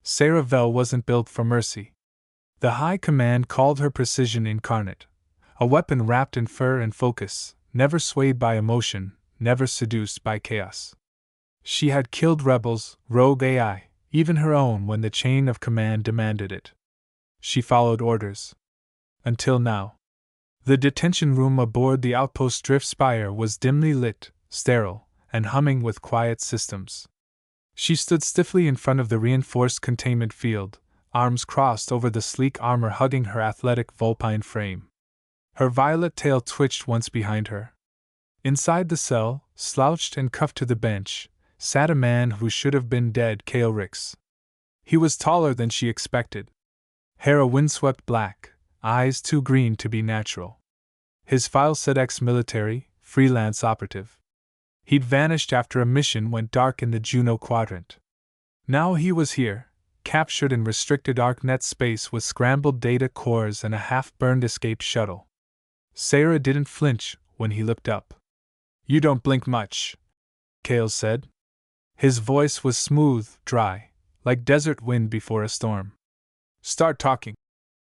Seyra wasn't built for mercy. The High Command called her precision incarnate, a weapon wrapped in fur and focus, never swayed by emotion, never seduced by chaos. She had killed rebels, rogue AI, even her own when the chain of command demanded it. She followed orders. Until now. The detention room aboard the outpost Drift Spire was dimly lit, sterile, and humming with quiet systems. She stood stiffly in front of the reinforced containment field, arms crossed over the sleek armor hugging her athletic vulpine frame. Her violet tail twitched once behind her. Inside the cell, slouched and cuffed to the bench, sat a man who should have been dead, Kael. He was taller than she expected. Hair a windswept black, eyes too green to be natural. His file said ex-military, freelance operative. He'd vanished after a mission went dark in the Juno Quadrant. Now he was here, captured in restricted ArcNet space with scrambled data cores and a half-burned escape shuttle. Seyra didn't flinch when he looked up. "You don't blink much," Kael said. His voice was smooth, dry, like desert wind before a storm. "Start talking,"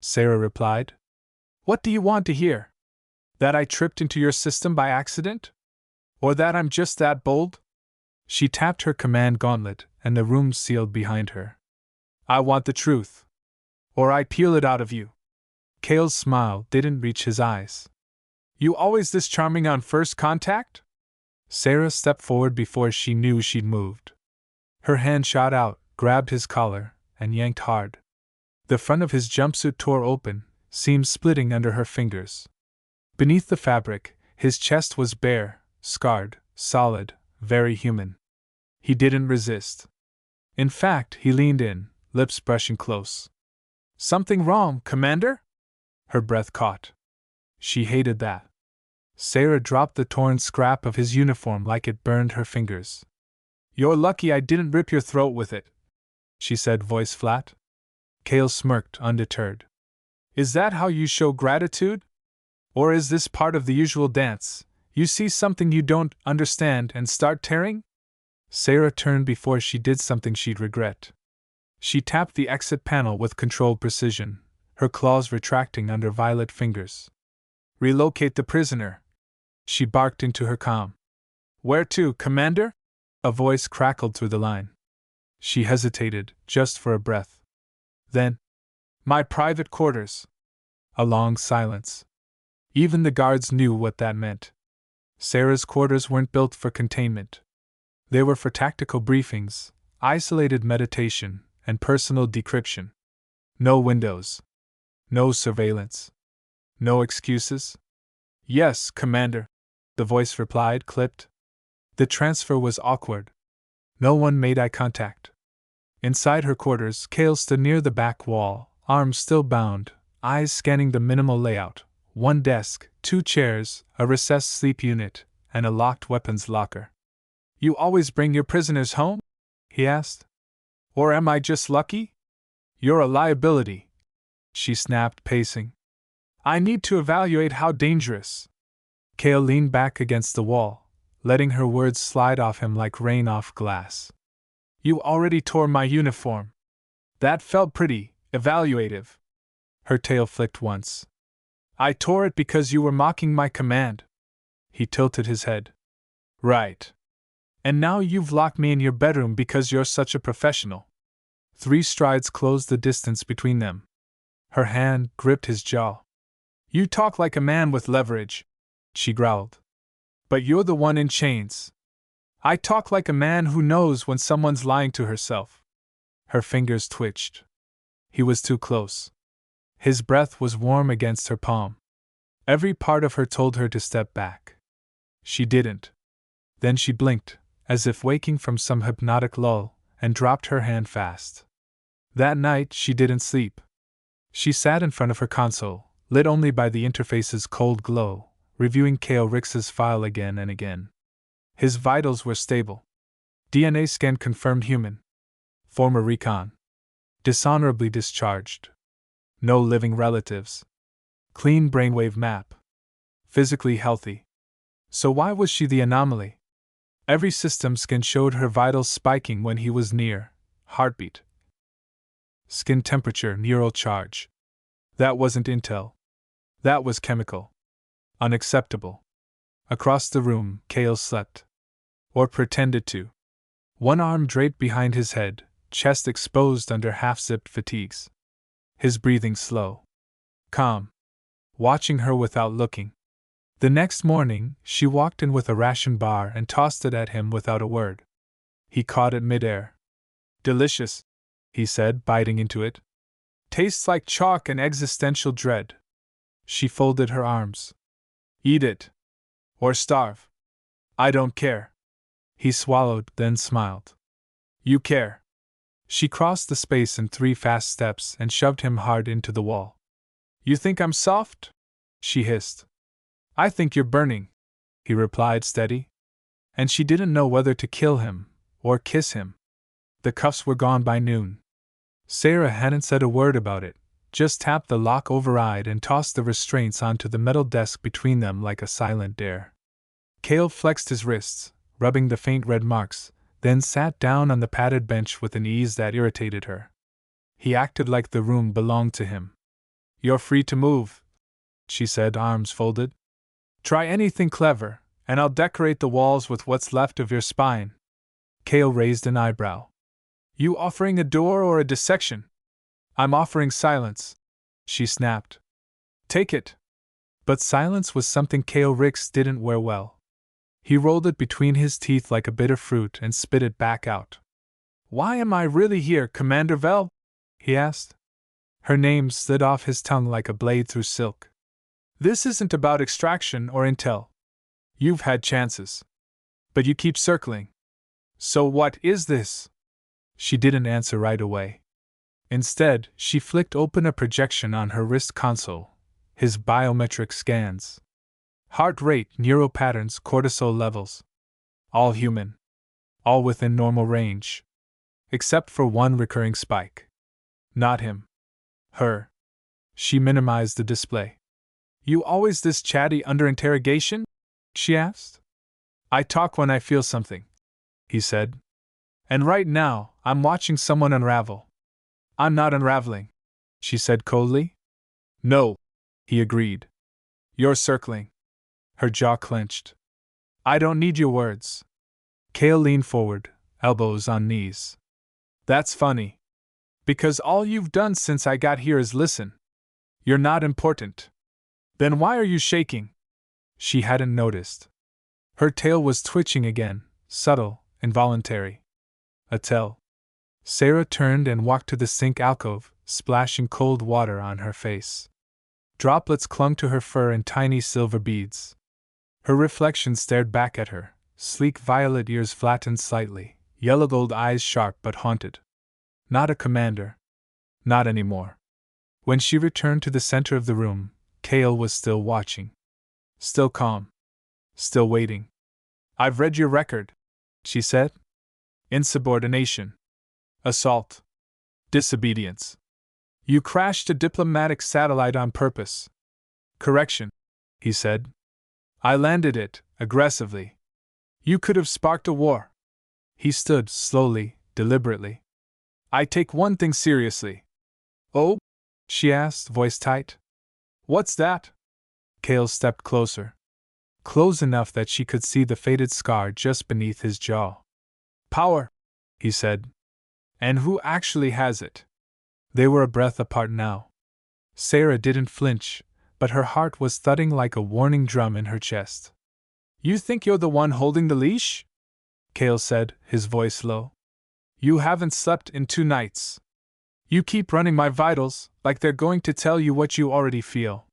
Seyra replied. "What do you want to hear? That I tripped into your system by accident? Or that I'm just that bold?" She tapped her command gauntlet, and the room sealed behind her. "I want the truth. Or I peel it out of you." Kael's smile didn't reach his eyes. "You always this charming on first contact?" Seyra stepped forward before she knew she'd moved. Her hand shot out, grabbed his collar, and yanked hard. The front of his jumpsuit tore open, seams splitting under her fingers. Beneath the fabric, his chest was bare, scarred, solid, very human. He didn't resist. In fact, he leaned in, lips brushing close. "Something wrong, Commander?" Her breath caught. She hated that. Seyra dropped the torn scrap of his uniform like it burned her fingers. "You're lucky I didn't rip your throat with it," she said, voice flat. Kael smirked, undeterred. "Is that how you show gratitude? Or is this part of the usual dance? You see something you don't understand and start tearing?" Seyra turned before she did something she'd regret. She tapped the exit panel with controlled precision, her claws retracting under violet fingers. "Relocate the prisoner," she barked into her comm. "Where to, Commander?" A voice crackled through the line. She hesitated, just for a breath. Then, "My private quarters." A long silence. Even the guards knew what that meant. Seyra's quarters weren't built for containment. They were for tactical briefings, isolated meditation, and personal decryption. No windows. No surveillance. No excuses. "Yes, Commander," the voice replied, clipped. The transfer was awkward. No one made eye contact. Inside her quarters, Kael stood near the back wall, arms still bound, eyes scanning the minimal layout. One desk, 2 chairs, a recessed sleep unit, and a locked weapons locker. "You always bring your prisoners home?" he asked. "Or am I just lucky?" "You're a liability," she snapped, pacing. "I need to evaluate how dangerous." Kael leaned back against the wall, letting her words slide off him like rain off glass. "You already tore my uniform. That felt pretty evaluative." Her tail flicked once. "I tore it because you were mocking my command." He tilted his head. "Right. And now you've locked me in your bedroom because you're such a professional." 3 strides closed the distance between them. Her hand gripped his jaw. "You talk like a man with leverage," she growled. "But you're the one in chains." "I talk like a man who knows when someone's lying to herself." Her fingers twitched. He was too close. His breath was warm against her palm. Every part of her told her to step back. She didn't. Then she blinked, as if waking from some hypnotic lull, and dropped her hand fast. That night she didn't sleep. She sat in front of her console, lit only by the interface's cold glow, reviewing Kael's file again and again. His vitals were stable. DNA scan confirmed human. Former recon. Dishonorably discharged. No living relatives. Clean brainwave map. Physically healthy. So why was she the anomaly? Every system scan showed her vitals spiking when he was near. Heartbeat. Skin temperature, neural charge. That wasn't intel. That was chemical. Unacceptable. Across the room, Kael slept. Or pretended to. One arm draped behind his head, chest exposed under half-zipped fatigues. His breathing slow. Calm. Watching her without looking. The next morning, she walked in with a ration bar and tossed it at him without a word. He caught it midair. Delicious, he said, biting into it. Tastes like chalk and existential dread. She folded her arms. Eat it. Or starve. I don't care. He swallowed, then smiled. You care. She crossed the space in 3 fast steps and shoved him hard into the wall. You think I'm soft? She hissed. I think you're burning, he replied, steady. And she didn't know whether to kill him or kiss him. The cuffs were gone by noon. Seyra hadn't said a word about it, just tapped the lock override and tossed the restraints onto the metal desk between them like a silent dare. Kael flexed his wrists, rubbing the faint red marks, then sat down on the padded bench with an ease that irritated her. He acted like the room belonged to him. You're free to move, she said, arms folded. Try anything clever, and I'll decorate the walls with what's left of your spine. Kael raised an eyebrow. You offering a door or a dissection? I'm offering silence, she snapped. Take it. But silence was something Kael Rix didn't wear well. He rolled it between his teeth like a bitter fruit and spit it back out. Why am I really here, Commander Vel? He asked. Her name slid off his tongue like a blade through silk. This isn't about extraction or intel. You've had chances. But you keep circling. So what is this? She didn't answer right away. Instead, she flicked open a projection on her wrist console, his biometric scans. Heart rate, neural patterns, cortisol levels. All human. All within normal range. Except for one recurring spike. Not him. Her. She minimized the display. You always this chatty under interrogation? She asked. I talk when I feel something, he said. And right now, I'm watching someone unravel. I'm not unraveling, she said coldly. No, he agreed. You're circling. Her jaw clenched. I don't need your words. Kael leaned forward, elbows on knees. That's funny. Because all you've done since I got here is listen. You're not important. Then why are you shaking? She hadn't noticed. Her tail was twitching again, subtle, involuntary. A tell. Seyra turned and walked to the sink alcove, splashing cold water on her face. Droplets clung to her fur in tiny silver beads. Her reflection stared back at her, sleek violet ears flattened slightly, yellow gold eyes sharp but haunted. Not a commander. Not anymore. When she returned to the center of the room, Kael was still watching. Still calm. Still waiting. I've read your record, she said. Insubordination. Assault. Disobedience. You crashed a diplomatic satellite on purpose. Correction, he said. I landed it, aggressively. You could have sparked a war. He stood, slowly, deliberately. I take one thing seriously. Oh? She asked, voice tight. What's that? Kael stepped closer. Close enough that she could see the faded scar just beneath his jaw. Power, he said. And who actually has it? They were a breath apart now. Seyra didn't flinch, but her heart was thudding like a warning drum in her chest. You think you're the one holding the leash? Kael said, his voice low. You haven't slept in 2 nights. You keep running my vitals, like they're going to tell you what you already feel.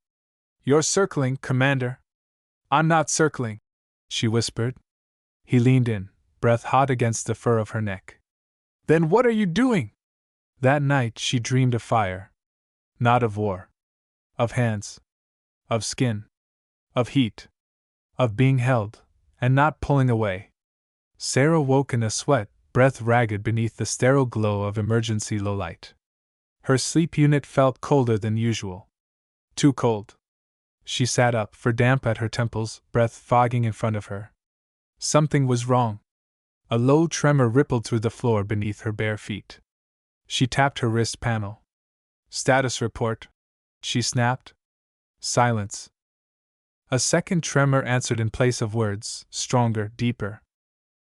You're circling, Commander. I'm not circling, she whispered. He leaned in, breath hot against the fur of her neck. Then what are you doing? That night she dreamed of fire. Not of war. Of hands. Of skin. Of heat. Of being held, and not pulling away. Seyra woke in a sweat, breath ragged beneath the sterile glow of emergency low light. Her sleep unit felt colder than usual. Too cold. She sat up, for damp at her temples, breath fogging in front of her. Something was wrong. A low tremor rippled through the floor beneath her bare feet. She tapped her wrist panel. Status report, she snapped. Silence. A second tremor answered in place of words, stronger, deeper.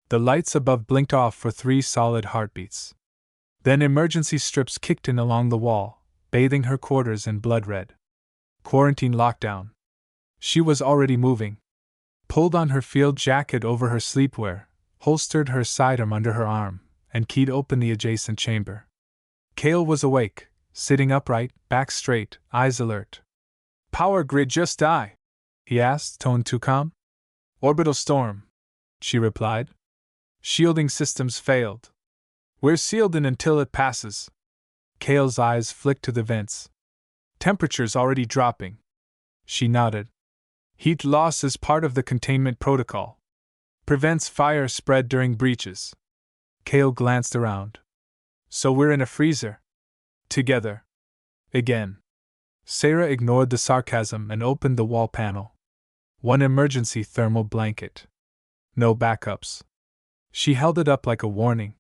The lights above blinked off for 3 solid heartbeats. Then emergency strips kicked in along the wall, bathing her quarters in blood red. Quarantine lockdown. She was already moving. Pulled on her field jacket over her sleepwear, holstered her sidearm under her arm, and keyed open the adjacent chamber. Kael was awake, sitting upright, back straight, eyes alert. Power grid just die? He asked, tone too calm. Orbital storm, she replied. Shielding systems failed. We're sealed in until it passes. Kael's eyes flicked to the vents. Temperature's already dropping. She nodded. Heat loss is part of the containment protocol. Prevents fire spread during breaches. Kael glanced around. So we're in a freezer. Together. Again. Seyra ignored the sarcasm and opened the wall panel. 1 emergency thermal blanket. No backups. She held it up like a warning.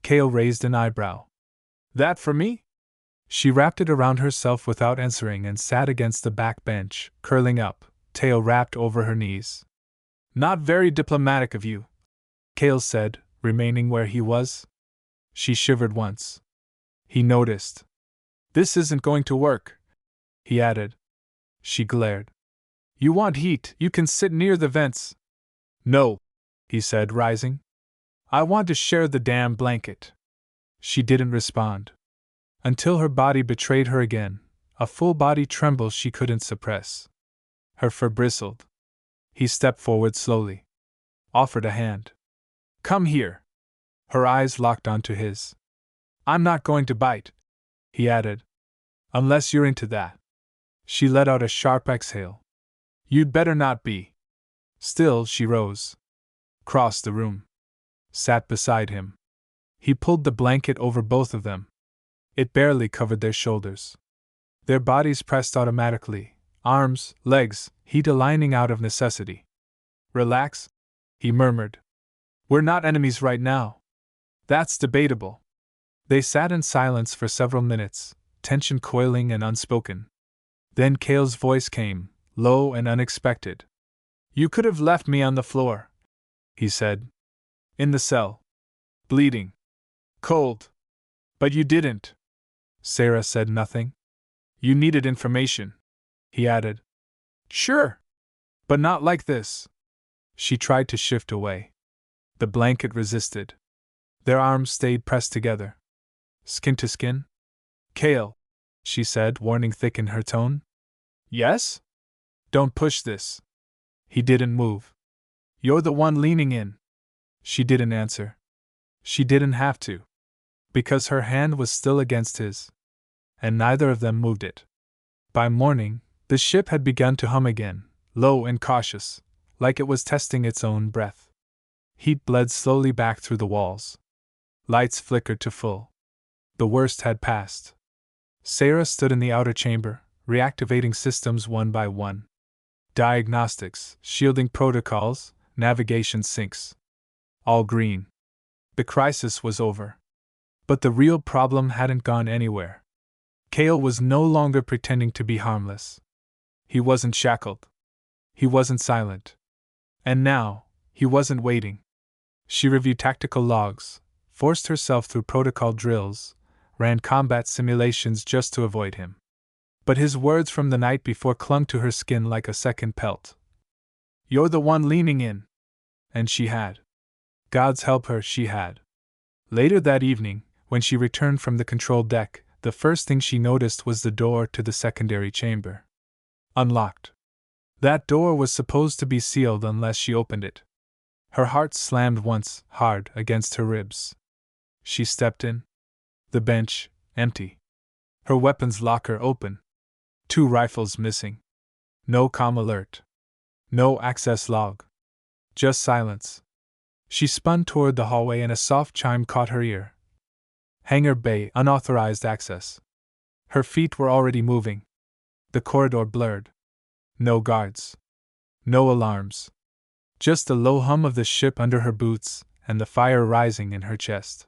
Kael raised an eyebrow. That for me? She wrapped it around herself without answering and sat against the back bench, curling up, tail wrapped over her knees. Not very diplomatic of you, Kael said, remaining where he was. She shivered once. He noticed. This isn't going to work, he added. She glared. You want heat, you can sit near the vents. No, he said, rising. I want to share the damn blanket. She didn't respond. Until her body betrayed her again, a full-body tremble she couldn't suppress. Her fur bristled. He stepped forward slowly. Offered a hand. Come here. Her eyes locked onto his. I'm not going to bite, he added. Unless you're into that. She let out a sharp exhale. You'd better not be. Still, she rose. Crossed the room. Sat beside him. He pulled the blanket over both of them. It barely covered their shoulders. Their bodies pressed automatically, arms, legs, heat aligning out of necessity. Relax, he murmured. We're not enemies right now. That's debatable. They sat in silence for several minutes, tension coiling and unspoken. Then Kael's voice came, low and unexpected. You could have left me on the floor, he said. In the cell. Bleeding. Cold. But you didn't. Seyra said nothing. You needed information, he added. Sure. But not like this. She tried to shift away. The blanket resisted. Their arms stayed pressed together. Skin to skin? Kael, she said, warning thick in her tone. Yes? Don't push this. He didn't move. You're the one leaning in. She didn't answer. She didn't have to. Because her hand was still against his. And neither of them moved it. By morning, the ship had begun to hum again, low and cautious, like it was testing its own breath. Heat bled slowly back through the walls. Lights flickered to full. The worst had passed. Seyra stood in the outer chamber, reactivating systems one by one. Diagnostics, shielding protocols, navigation syncs. All green. The crisis was over. But the real problem hadn't gone anywhere. Kael was no longer pretending to be harmless. He wasn't shackled. He wasn't silent. And now, he wasn't waiting. She reviewed tactical logs, forced herself through protocol drills, ran combat simulations just to avoid him. But his words from the night before clung to her skin like a second pelt. You're the one leaning in. And she had. God's help her, she had. Later that evening, when she returned from the control deck, the first thing she noticed was the door to the secondary chamber. Unlocked. That door was supposed to be sealed unless she opened it. Her heart slammed once, hard, against her ribs. She stepped in. The bench, empty. Her weapons locker open. 2 rifles missing. No comm alert. No access log. Just silence. She spun toward the hallway and a soft chime caught her ear. Hangar Bay, unauthorized access. Her feet were already moving. The corridor blurred. No guards. No alarms. Just the low hum of the ship under her boots and the fire rising in her chest.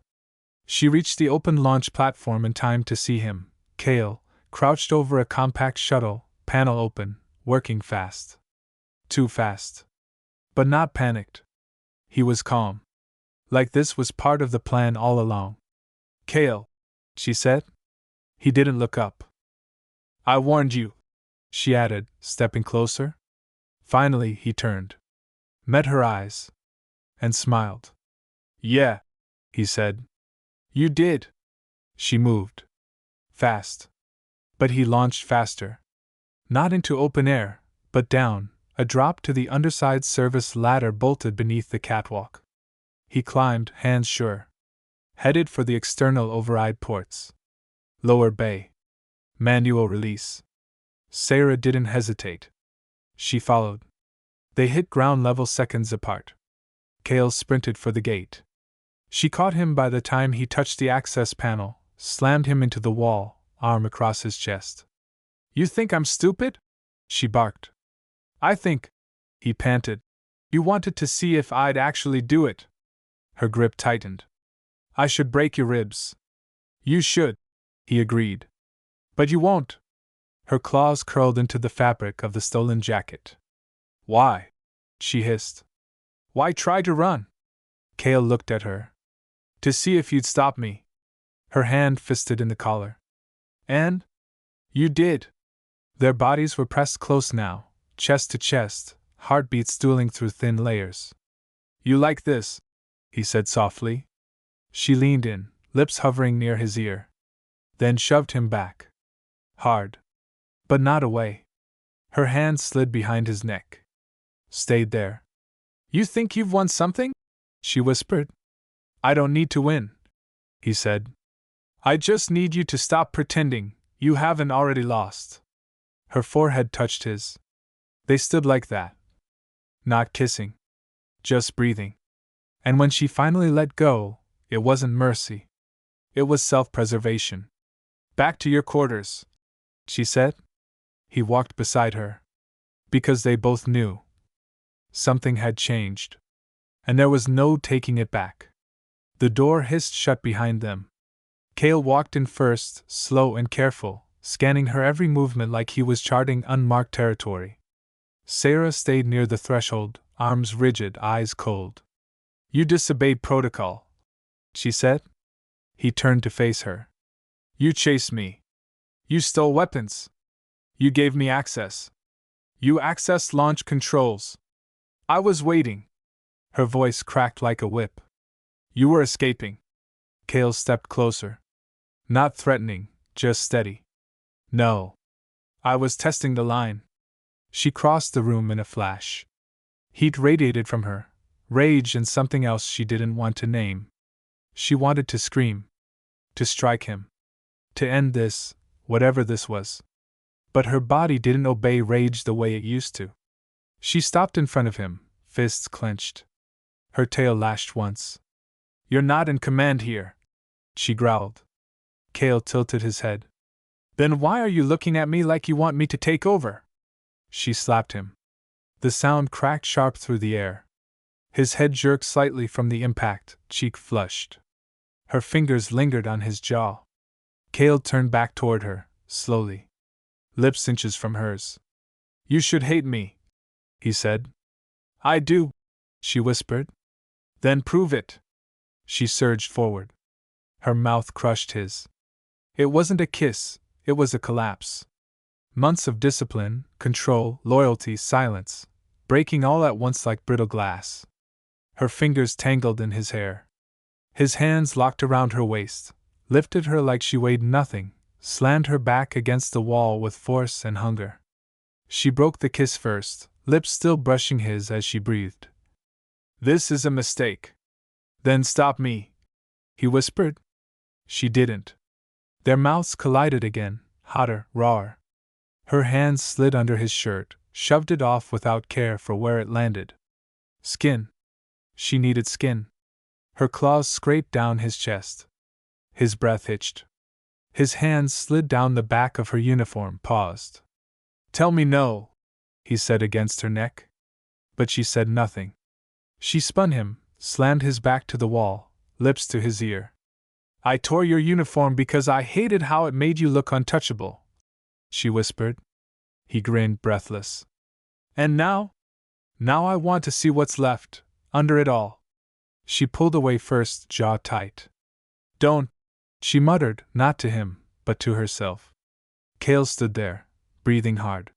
She reached the open launch platform in time to see him, Kael, crouched over a compact shuttle, panel open, working fast. Too fast. But not panicked. He was calm. Like this was part of the plan all along. Kael, she said. He didn't look up. I warned you, she added, stepping closer. Finally, he turned, met her eyes, and smiled. Yeah, he said. You did. She moved. Fast. But he launched faster. Not into open air, but down, a drop to the underside service ladder bolted beneath the catwalk. He climbed, hands sure. Headed for the external override ports. Lower bay. Manual release. Seyra didn't hesitate. She followed. They hit ground level seconds apart. Kael sprinted for the gate. She caught him by the time he touched the access panel, slammed him into the wall, arm across his chest. You think I'm stupid? She barked. I think, he panted, you wanted to see if I'd actually do it. Her grip tightened. I should break your ribs. You should, he agreed. But you won't. Her claws curled into the fabric of the stolen jacket. Why? She hissed. Why try to run? Kael looked at her. To see if you'd stop me. Her hand fisted in the collar. And? You did. Their bodies were pressed close now, chest to chest, heartbeats dueling through thin layers. You like this? He said softly. She leaned in, lips hovering near his ear. Then shoved him back. Hard. But not away. Her hand slid behind his neck. Stayed there. You think you've won something? She whispered. I don't need to win, he said. I just need you to stop pretending you haven't already lost. Her forehead touched his. They stood like that. Not kissing. Just breathing. And when she finally let go, it wasn't mercy. It was self-preservation. Back to your quarters, she said. He walked beside her. Because they both knew. Something had changed. And there was no taking it back. The door hissed shut behind them. Kael walked in first, slow and careful, scanning her every movement like he was charting unmarked territory. Seyra stayed near the threshold, arms rigid, eyes cold. You disobeyed protocol, she said. He turned to face her. You chased me. You stole weapons. You gave me access. You accessed launch controls. I was waiting. Her voice cracked like a whip. You were escaping. Kael stepped closer. Not threatening, just steady. No. I was testing the line. She crossed the room in a flash. Heat radiated from her, rage and something else she didn't want to name. She wanted to scream. To strike him. To end this, whatever this was. But her body didn't obey rage the way it used to. She stopped in front of him, fists clenched. Her tail lashed once. You're not in command here, she growled. Kael tilted his head. Then why are you looking at me like you want me to take over? She slapped him. The sound cracked sharp through the air. His head jerked slightly from the impact, cheek flushed. Her fingers lingered on his jaw. Kael turned back toward her, slowly. Lips inches from hers. You should hate me, he said. I do, she whispered. Then prove it. She surged forward. Her mouth crushed his. It wasn't a kiss, it was a collapse. Months of discipline, control, loyalty, silence, breaking all at once like brittle glass. Her fingers tangled in his hair. His hands locked around her waist, lifted her like she weighed nothing, slammed her back against the wall with force and hunger. She broke the kiss first, lips still brushing his as she breathed. This is a mistake. Then stop me, he whispered. She didn't. Their mouths collided again, hotter, rawer. Her hands slid under his shirt, shoved it off without care for where it landed. Skin. She needed skin. Her claws scraped down his chest. His breath hitched. His hands slid down the back of her uniform, paused. Tell me no, he said against her neck. But she said nothing. She spun him, slammed his back to the wall, lips to his ear. I tore your uniform because I hated how it made you look untouchable, she whispered. He grinned, breathless. And now? Now I want to see what's left, under it all. She pulled away first, jaw tight. Don't, she muttered, not to him, but to herself. Kael stood there, breathing hard.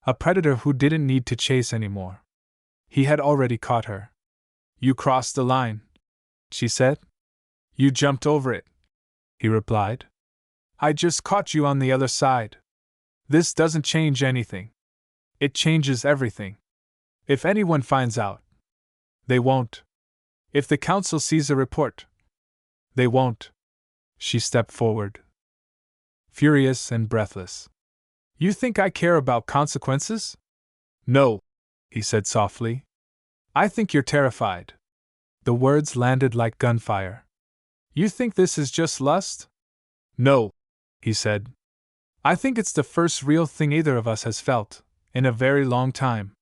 A predator who didn't need to chase anymore. He had already caught her. You crossed the line, she said. You jumped over it, he replied. I just caught you on the other side. This doesn't change anything. It changes everything. If anyone finds out, they won't. If the council sees a report, they won't. She stepped forward, furious and breathless. You think I care about consequences? No, he said softly. I think you're terrified. The words landed like gunfire. You think this is just lust? No, he said. I think it's the first real thing either of us has felt, in a very long time.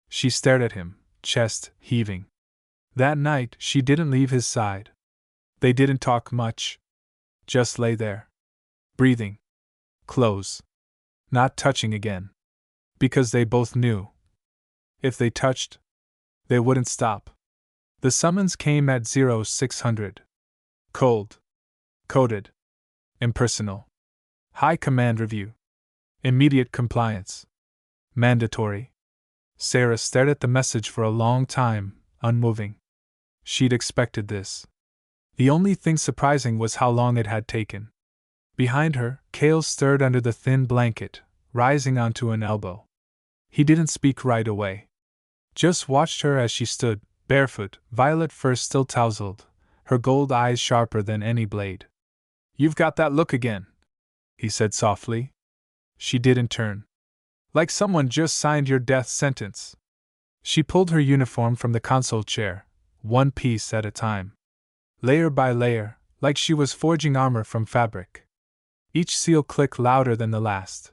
She stared at him, chest heaving. That night she didn't leave his side. They didn't talk much. Just lay there. Breathing. Close. Not touching again. Because they both knew. If they touched, they wouldn't stop. The summons came at 0600. Cold. Coded. Impersonal. High Command Review. Immediate compliance. Mandatory. Seyra stared at the message for a long time, unmoving. She'd expected this. The only thing surprising was how long it had taken. Behind her, Kael stirred under the thin blanket, rising onto an elbow. He didn't speak right away. Just watched her as she stood, barefoot, violet fur still tousled, her gold eyes sharper than any blade. You've got that look again, he said softly. She didn't turn. Like someone just signed your death sentence. She pulled her uniform from the console chair, one piece at a time. Layer by layer, like she was forging armor from fabric. Each seal clicked louder than the last.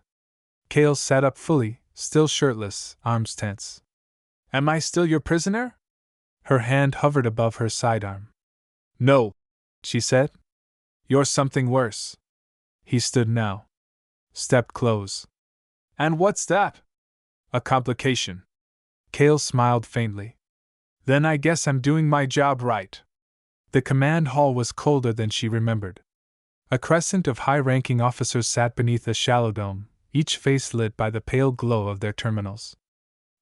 Kael sat up fully, still shirtless, arms tense. Am I still your prisoner? Her hand hovered above her sidearm. No, she said. You're something worse. He stood now. Stepped close. And what's that? A complication. Kael smiled faintly. Then I guess I'm doing my job right. The command hall was colder than she remembered. A crescent of high-ranking officers sat beneath a shallow dome, each face lit by the pale glow of their terminals.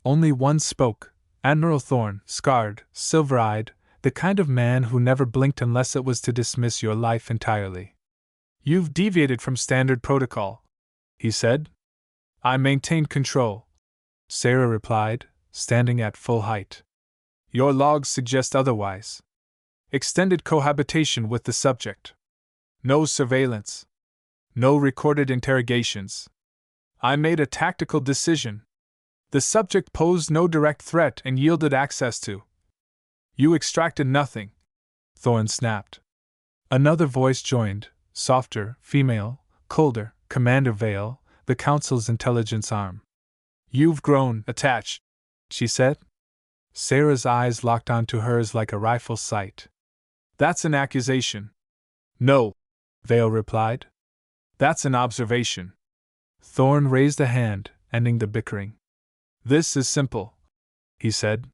Only one spoke, Admiral Thorne, scarred, silver-eyed, the kind of man who never blinked unless it was to dismiss your life entirely. You've deviated from standard protocol, he said. I maintained control, Seyra replied, standing at full height. Your logs suggest otherwise. Extended cohabitation with the subject. No surveillance. No recorded interrogations. I made a tactical decision. The subject posed no direct threat and yielded access to. You extracted nothing, Thorne snapped. Another voice joined, softer, female, colder, Commander Vale, the Council's intelligence arm. You've grown attached, she said. Seyra's eyes locked onto hers like a rifle sight. That's an accusation. No, Vale replied. That's an observation. Thorne raised a hand, ending the bickering. This is simple, he said.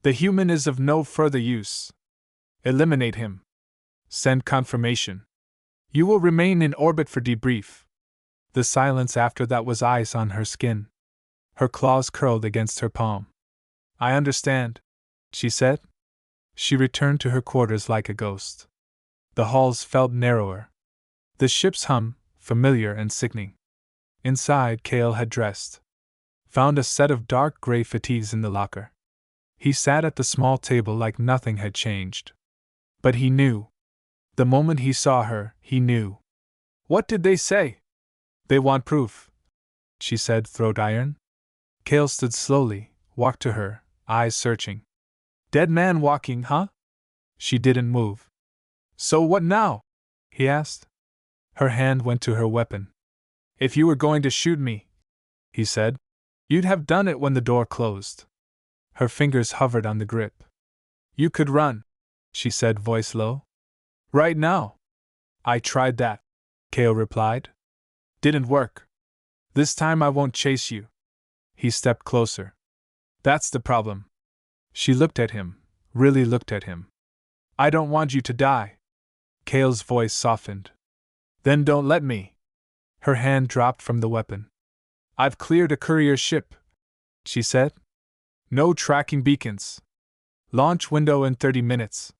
The human is of no further use. Eliminate him. Send confirmation. You will remain in orbit for debrief. The silence after that was ice on her skin. Her claws curled against her palm. I understand, she said. She returned to her quarters like a ghost. The halls felt narrower. The ship's hum, familiar and sickening. Inside, Kael had dressed. Found a set of dark gray fatigues in the locker. He sat at the small table like nothing had changed. But he knew. The moment he saw her, he knew. What did they say? They want proof, she said, throat iron. Kael stood slowly, walked to her, eyes searching. Dead man walking, huh? She didn't move. So what now? He asked. Her hand went to her weapon. If you were going to shoot me, he said, you'd have done it when the door closed. Her fingers hovered on the grip. You could run, she said, voice low. Right now. I tried that, Kael replied. Didn't work. This time I won't chase you. He stepped closer. That's the problem. She looked at him, really looked at him. I don't want you to die. Kael's voice softened. Then don't let me. Her hand dropped from the weapon. I've cleared a courier ship, she said. No tracking beacons. Launch window in 30 minutes.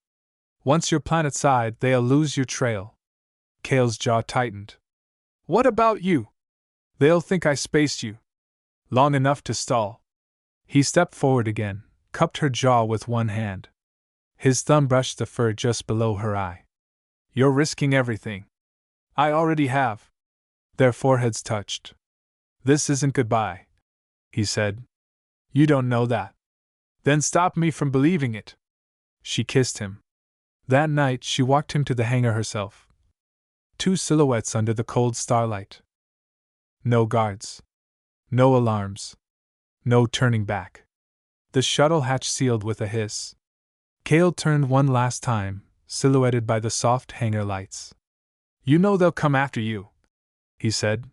Once you're planetside, they'll lose your trail. Kael's jaw tightened. What about you? They'll think I spaced you. Long enough to stall. He stepped forward again, cupped her jaw with one hand. His thumb brushed the fur just below her eye. You're risking everything. I already have. Their foreheads touched. This isn't goodbye, he said. You don't know that. Then stop me from believing it. She kissed him. That night she walked him to the hangar herself. 2 silhouettes under the cold starlight. No guards. No alarms. No turning back. The shuttle hatch sealed with a hiss. Kael turned one last time, silhouetted by the soft hangar lights. You know they'll come after you, he said.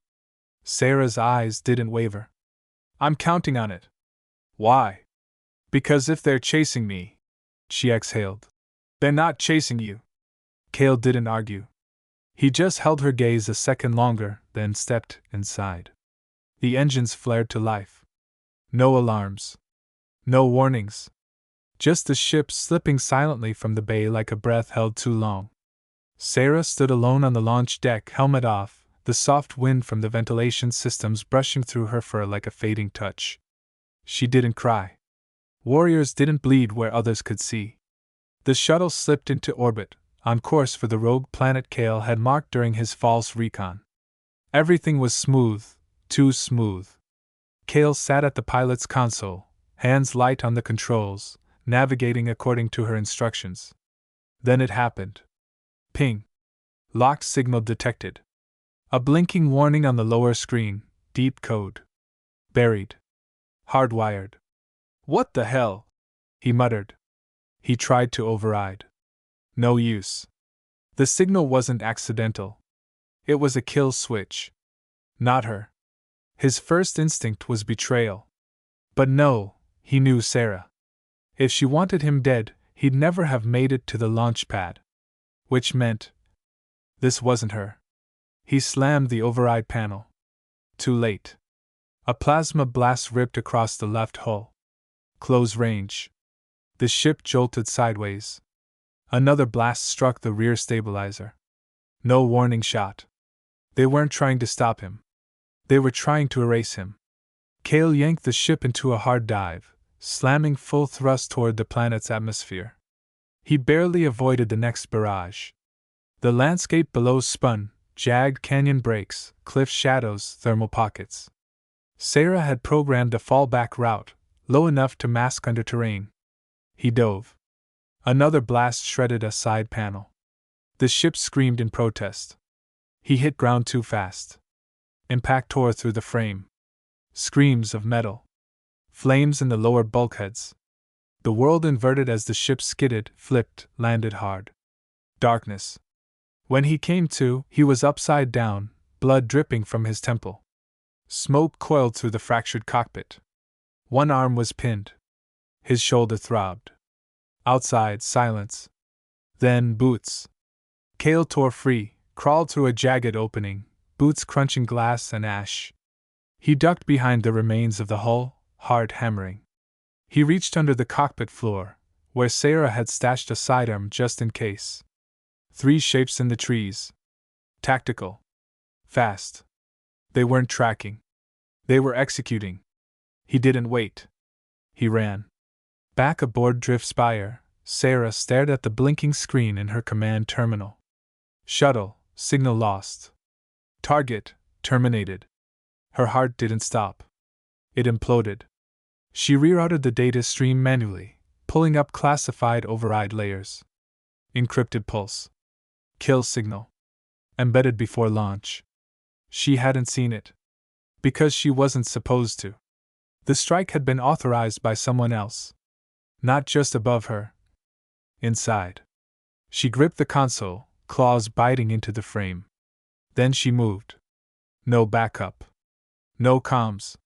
Seyra's eyes didn't waver. I'm counting on it. Why? Because if they're chasing me, she exhaled. They're not chasing you. Kael didn't argue. He just held her gaze a second longer, then stepped inside. The engines flared to life. No alarms. No warnings. Just the ship slipping silently from the bay like a breath held too long. Seyra stood alone on the launch deck, helmet off, the soft wind from the ventilation systems brushing through her fur like a fading touch. She didn't cry. Warriors didn't bleed where others could see. The shuttle slipped into orbit, on course for the rogue planet Kael had marked during his false recon. Everything was smooth, too smooth. Kael sat at the pilot's console, hands light on the controls, navigating according to her instructions. Then it happened. Ping. Locked signal detected. A blinking warning on the lower screen, deep code. Buried. Hardwired. What the hell? He muttered. He tried to override. No use. The signal wasn't accidental. It was a kill switch. Not her. His first instinct was betrayal. But no, he knew Seyra. If she wanted him dead, he'd never have made it to the launch pad. Which meant this wasn't her. He slammed the override panel. Too late. A plasma blast ripped across the left hull. Close range. The ship jolted sideways. Another blast struck the rear stabilizer. No warning shot. They weren't trying to stop him. They were trying to erase him. Kael yanked the ship into a hard dive, slamming full thrust toward the planet's atmosphere. He barely avoided the next barrage. The landscape below spun, jagged canyon breaks, cliff shadows, thermal pockets. Seyra had programmed a fallback route, low enough to mask under terrain. He dove. Another blast shredded a side panel. The ship screamed in protest. He hit ground too fast. Impact tore through the frame. Screams of metal. Flames in the lower bulkheads. The world inverted as the ship skidded, flipped, landed hard. Darkness. When he came to, he was upside down, blood dripping from his temple. Smoke coiled through the fractured cockpit. One arm was pinned. His shoulder throbbed. Outside, silence. Then boots. Kael tore free, crawled through a jagged opening, boots crunching glass and ash. He ducked behind the remains of the hull, heart hammering. He reached under the cockpit floor, where Seyra had stashed a sidearm just in case. 3 shapes in the trees. Tactical. Fast. They weren't tracking. They were executing. He didn't wait. He ran. Back aboard Drift Spire, Seyra stared at the blinking screen in her command terminal. Shuttle, signal lost. Target, terminated. Her heart didn't stop. It imploded. She rerouted the data stream manually, pulling up classified override layers. Encrypted pulse. Kill signal. Embedded before launch. She hadn't seen it. Because she wasn't supposed to. The strike had been authorized by someone else. Not just above her. Inside. She gripped the console, claws biting into the frame. Then she moved. No backup. No comms.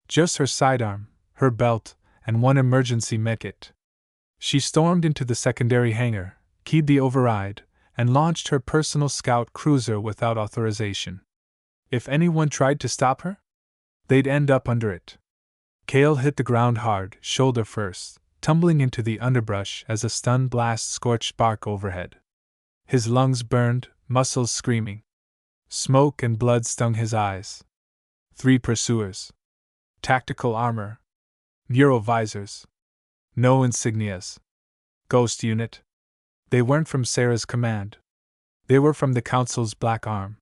Just her sidearm, her belt, and one emergency medkit. She stormed into the secondary hangar, keyed the override, and launched her personal scout cruiser without authorization. If anyone tried to stop her, they'd end up under it. Kael hit the ground hard, shoulder first, tumbling into the underbrush as a stun blast scorched bark overhead. His lungs burned, muscles screaming. Smoke and blood stung his eyes. 3 pursuers. Tactical armor. Neurovisors. No insignias. Ghost unit. They weren't from Seyra's command. They were from the Council's black arm.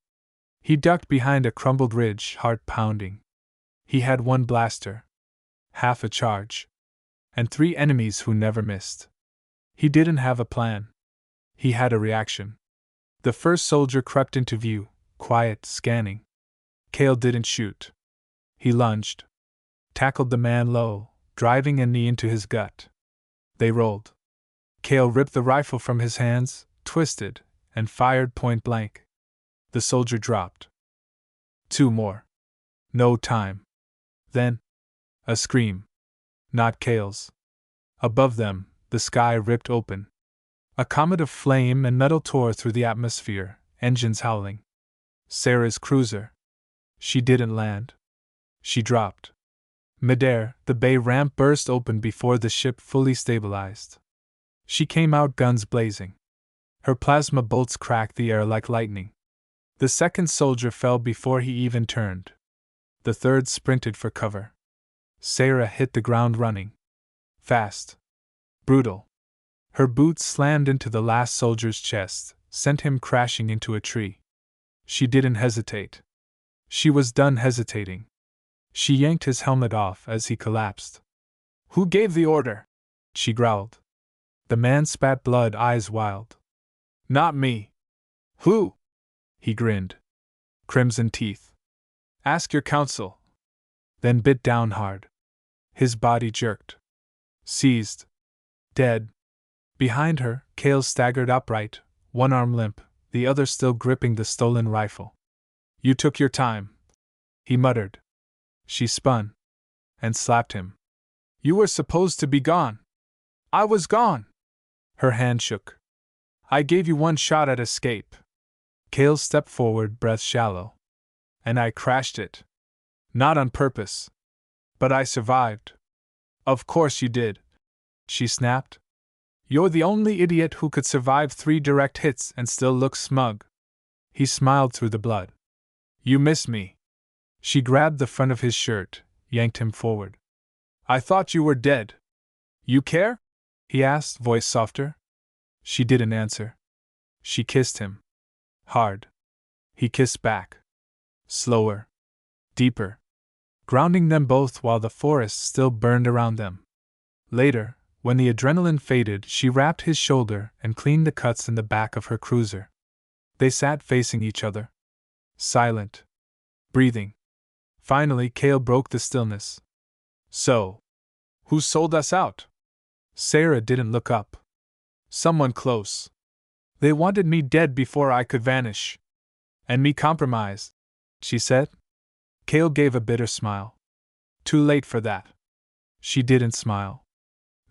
He ducked behind a crumbled ridge, heart pounding. He had 1 blaster. Half a charge. And 3 enemies who never missed. He didn't have a plan. He had a reaction. The first soldier crept into view, quiet, scanning. Kael didn't shoot. He lunged. Tackled the man low, driving a knee into his gut. They rolled. Kael ripped the rifle from his hands, twisted, and fired point blank. The soldier dropped. 2 more. No time. Then, a scream. Not Kael's. Above them, the sky ripped open. A comet of flame and metal tore through the atmosphere, engines howling. Seyra's cruiser. She didn't land. She dropped. Midair, the bay ramp burst open before the ship fully stabilized. She came out guns blazing. Her plasma bolts cracked the air like lightning. The second soldier fell before he even turned. The third sprinted for cover. Seyra hit the ground running. Fast. Brutal. Her boots slammed into the last soldier's chest, sent him crashing into a tree. She didn't hesitate. She was done hesitating. She yanked his helmet off as he collapsed. "Who gave the order?" she growled. The man spat blood, eyes wild. "Not me." "Who?" He grinned. Crimson teeth. "Ask your council." Then bit down hard. His body jerked. Seized. Dead. Behind her, Kael staggered upright, one arm limp, the other still gripping the stolen rifle. "You took your time," he muttered. She spun. And slapped him. "You were supposed to be gone." "I was gone." Her hand shook. "I gave you 1 shot at escape." Kael stepped forward, breath shallow. "And I crashed it. Not on purpose. But I survived." "Of course you did," she snapped. "You're the only idiot who could survive 3 direct hits and still look smug." He smiled through the blood. "You miss me." She grabbed the front of his shirt, yanked him forward. "I thought you were dead." "You care?" he asked, voice softer. She didn't answer. She kissed him. Hard. He kissed back. Slower. Deeper. Grounding them both while the forest still burned around them. Later, when the adrenaline faded, she wrapped his shoulder and cleaned the cuts in the back of her cruiser. They sat facing each other. Silent. Breathing. Finally, Kael broke the stillness. "So, who sold us out?" Seyra didn't look up. "Someone close. They wanted me dead before I could vanish. And me compromised," she said. Kael gave a bitter smile. "Too late for that." She didn't smile.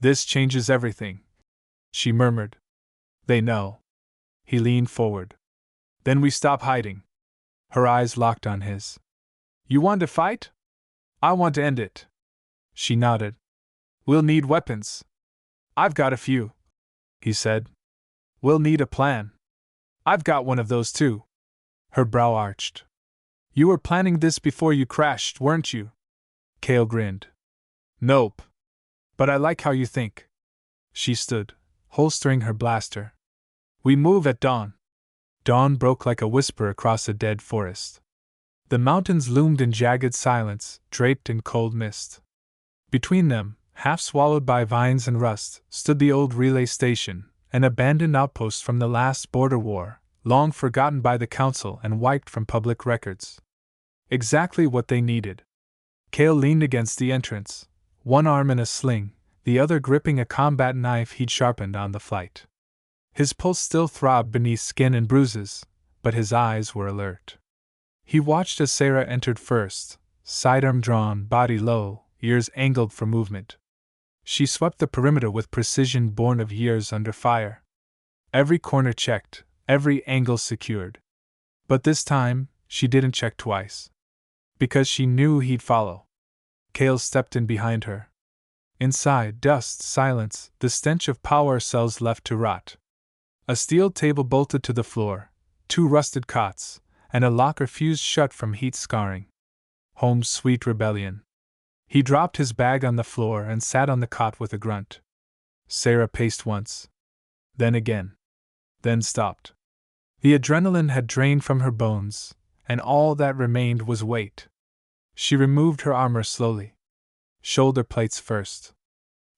"This changes everything," she murmured. "They know." He leaned forward. "Then we stop hiding." Her eyes locked on his. "You want to fight?" "I want to end it." She nodded. "We'll need weapons." "I've got a few," he said. "We'll need a plan." "I've got one of those too." Her brow arched. "You were planning this before you crashed, weren't you?" Kael grinned. "Nope. But I like how you think." She stood, holstering her blaster. "We move at dawn." Dawn broke like a whisper across a dead forest. The mountains loomed in jagged silence, draped in cold mist. Between them, half swallowed by vines and rust, stood the old relay station, an abandoned outpost from the last border war, long forgotten by the Council and wiped from public records. Exactly what they needed. Kael leaned against the entrance, one arm in a sling, the other gripping a combat knife he'd sharpened on the flight. His pulse still throbbed beneath skin and bruises, but his eyes were alert. He watched as Seyra entered first, sidearm drawn, body low, ears angled for movement. She swept the perimeter with precision born of years under fire. Every corner checked, every angle secured. But this time, she didn't check twice. Because she knew he'd follow. Kael stepped in behind her. Inside, dust, silence, the stench of power cells left to rot. A steel table bolted to the floor, 2 rusted cots, and a locker fused shut from heat scarring. Home's sweet rebellion. He dropped his bag on the floor and sat on the cot with a grunt. Seyra paced once. Then again. Then stopped. The adrenaline had drained from her bones, and all that remained was weight. She removed her armor slowly. Shoulder plates first.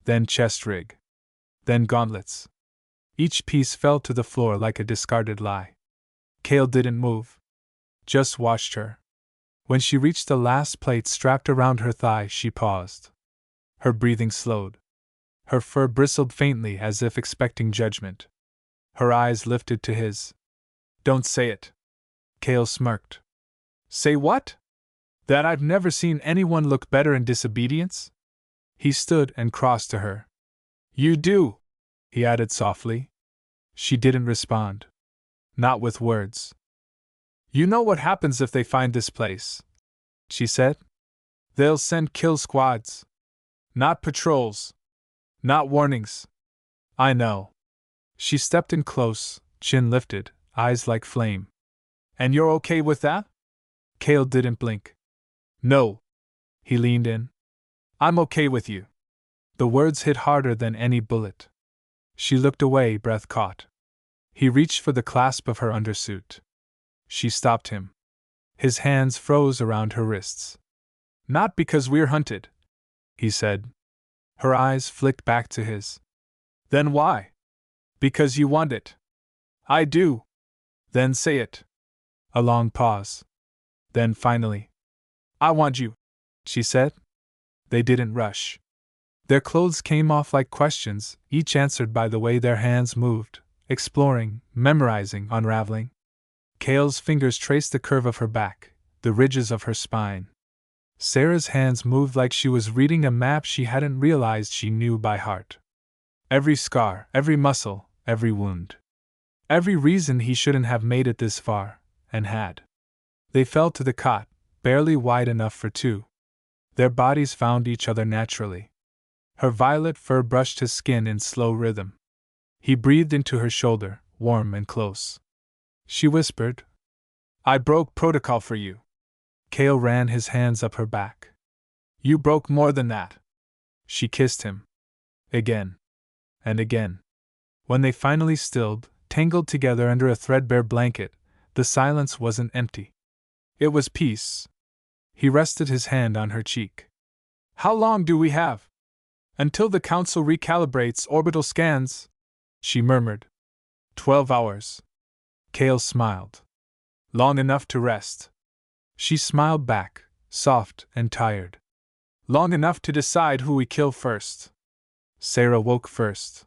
Then chest rig. Then gauntlets. Each piece fell to the floor like a discarded lie. Kael didn't move. Just watched her. When she reached the last plate strapped around her thigh, she paused. Her breathing slowed. Her fur bristled faintly as if expecting judgment. Her eyes lifted to his. Don't say it. Kael smirked. Say what? That I've never seen anyone look better in disobedience? He stood and crossed to her. You do, he added softly. She didn't respond. Not with words. You know what happens if they find this place, she said. They'll send kill squads. Not patrols. Not warnings. I know. She stepped in close, chin lifted, eyes like flame. And you're okay with that? Kael didn't blink. No. He leaned in. I'm okay with you. The words hit harder than any bullet. She looked away, breath caught. He reached for the clasp of her undersuit. She stopped him. His hands froze around her wrists. Not because we're hunted, he said. Her eyes flicked back to his. Then why? Because you want it. I do. Then say it. A long pause. Then finally. I want you, she said. They didn't rush. Their clothes came off like questions, each answered by the way their hands moved, exploring, memorizing, unraveling. Kael's fingers traced the curve of her back, the ridges of her spine. Seyra's hands moved like she was reading a map she hadn't realized she knew by heart. Every scar, every muscle, every wound. Every reason he shouldn't have made it this far, and had. They fell to the cot, barely wide enough for 2. Their bodies found each other naturally. Her violet fur brushed his skin in slow rhythm. He breathed into her shoulder, warm and close. She whispered, I broke protocol for you. Kael ran his hands up her back. You broke more than that. She kissed him. Again. And again. When they finally stilled, tangled together under a threadbare blanket, the silence wasn't empty. It was peace. He rested his hand on her cheek. How long do we have? Until the Council recalibrates orbital scans, she murmured. 12 hours. Kael smiled. Long enough to rest. She smiled back, soft and tired. Long enough to decide who we kill first. Seyra woke first.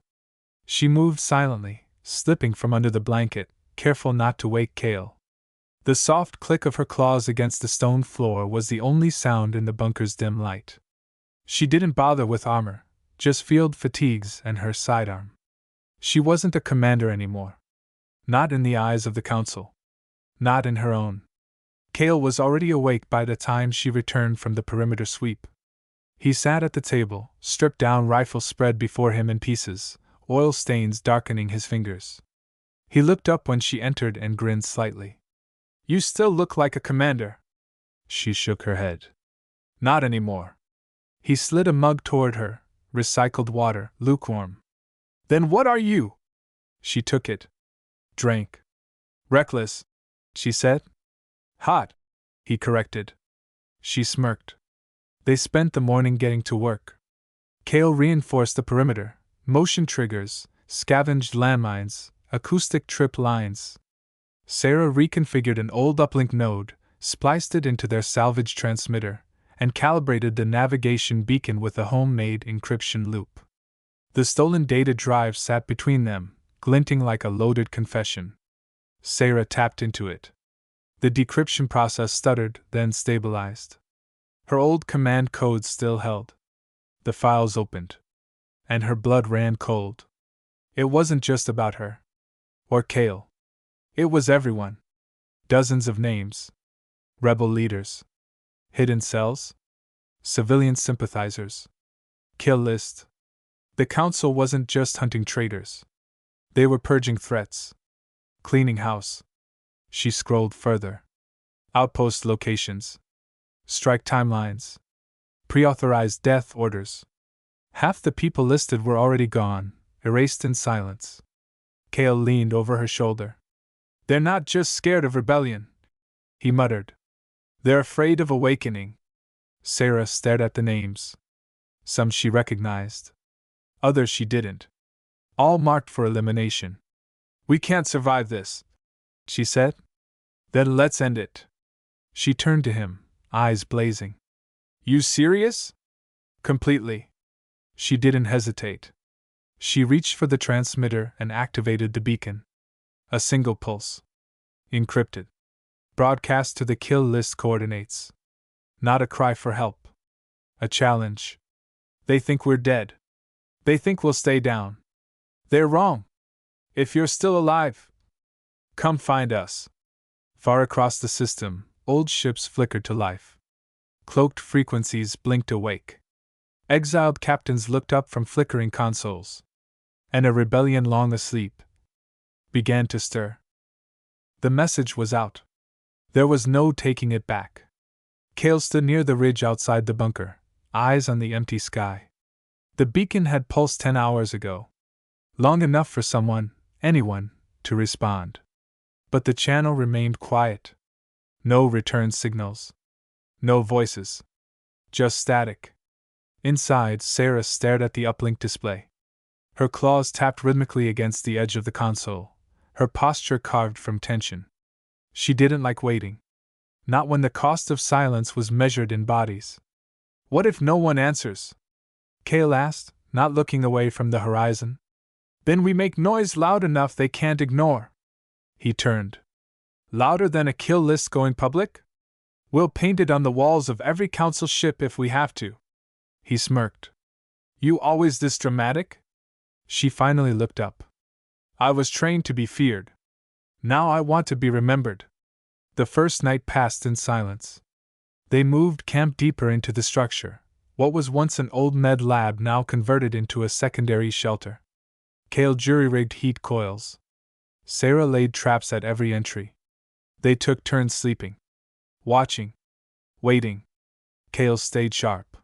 She moved silently, slipping from under the blanket, careful not to wake Kael. The soft click of her claws against the stone floor was the only sound in the bunker's dim light. She didn't bother with armor, just field fatigues and her sidearm. She wasn't a commander anymore. Not in the eyes of the Council. Not in her own. Kael was already awake by the time she returned from the perimeter sweep. He sat at the table, stripped down rifle spread before him in pieces, oil stains darkening his fingers. He looked up when she entered and grinned slightly. You still look like a commander. She shook her head. Not anymore. He slid a mug toward her, recycled water, lukewarm. Then what are you? She took it. Drank. Reckless, she said. Hot, he corrected. She smirked. They spent the morning getting to work. Kael reinforced the perimeter, motion triggers, scavenged landmines, acoustic trip lines. Seyra reconfigured an old uplink node, spliced it into their salvage transmitter, and calibrated the navigation beacon with a homemade encryption loop. The stolen data drive sat between them, glinting like a loaded confession. Seyra tapped into it. The decryption process stuttered, then stabilized. Her old command code still held. The files opened. And her blood ran cold. It wasn't just about her. Or Kael. It was everyone. Dozens of names. Rebel leaders. Hidden cells. Civilian sympathizers. Kill list. The council wasn't just hunting traitors. They were purging threats. Cleaning house. She scrolled further. Outpost locations. Strike timelines. Pre-authorized death orders. Half the people listed were already gone, erased in silence. Kael leaned over her shoulder. They're not just scared of rebellion, he muttered. They're afraid of awakening. Seyra stared at the names. Some she recognized. Others she didn't. All marked for elimination. We can't survive this, she said. Then let's end it. She turned to him, eyes blazing. You serious? Completely. She didn't hesitate. She reached for the transmitter and activated the beacon. A single pulse. Encrypted. Broadcast to the kill list coordinates. Not a cry for help. A challenge. They think we're dead. They think we'll stay down. They're wrong. If you're still alive, come find us. Far across the system, old ships flickered to life. Cloaked frequencies blinked awake. Exiled captains looked up from flickering consoles. And a rebellion long asleep began to stir. The message was out. There was no taking it back. Kael stood near the ridge outside the bunker, eyes on the empty sky. The beacon had pulsed 10 hours ago. Long enough for someone, anyone, to respond. But the channel remained quiet. No return signals. No voices. Just static. Inside, Seyra stared at the uplink display. Her claws tapped rhythmically against the edge of the console, her posture carved from tension. She didn't like waiting. Not when the cost of silence was measured in bodies. What if no one answers? Kael asked, not looking away from the horizon. Then we make noise loud enough they can't ignore. He turned. Louder than a kill list going public? We'll paint it on the walls of every council ship if we have to. He smirked. You always this dramatic? She finally looked up. I was trained to be feared. Now I want to be remembered. The first night passed in silence. They moved camp deeper into the structure, what was once an old med lab now converted into a secondary shelter. Kael jury-rigged heat coils. Seyra laid traps at every entry. They took turns sleeping. Watching. Waiting. Kael stayed sharp.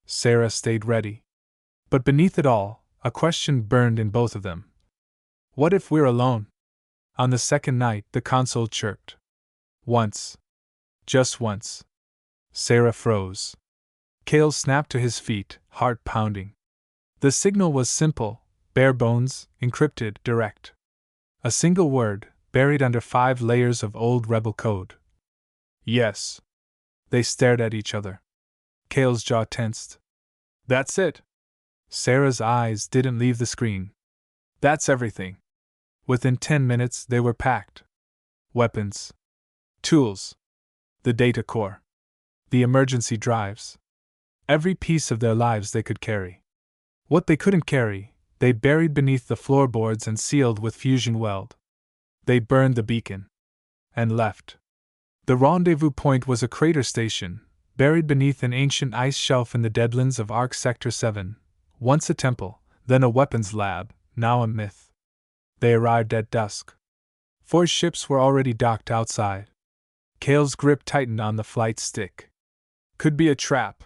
Seyra stayed ready. But beneath it all, a question burned in both of them. What if we're alone? On the second night, the console chirped. Once. Just once. Seyra froze. Kael snapped to his feet, heart pounding. The signal was simple, bare bones, encrypted, direct. A single word, buried under 5 layers of old rebel code. Yes. They stared at each other. Kael's jaw tensed. That's it. Seyra's eyes didn't leave the screen. That's everything. Within 10 minutes, they were packed. Weapons. Tools. The data core. The emergency drives. Every piece of their lives they could carry. What they couldn't carry, they buried beneath the floorboards and sealed with fusion weld. They burned the beacon. And left. The rendezvous point was a crater station, buried beneath an ancient ice shelf in the deadlands of Arc Sector 7, once a temple, then a weapons lab, now a myth. They arrived at dusk. 4 ships were already docked outside. Kael's grip tightened on the flight stick. Could be a trap.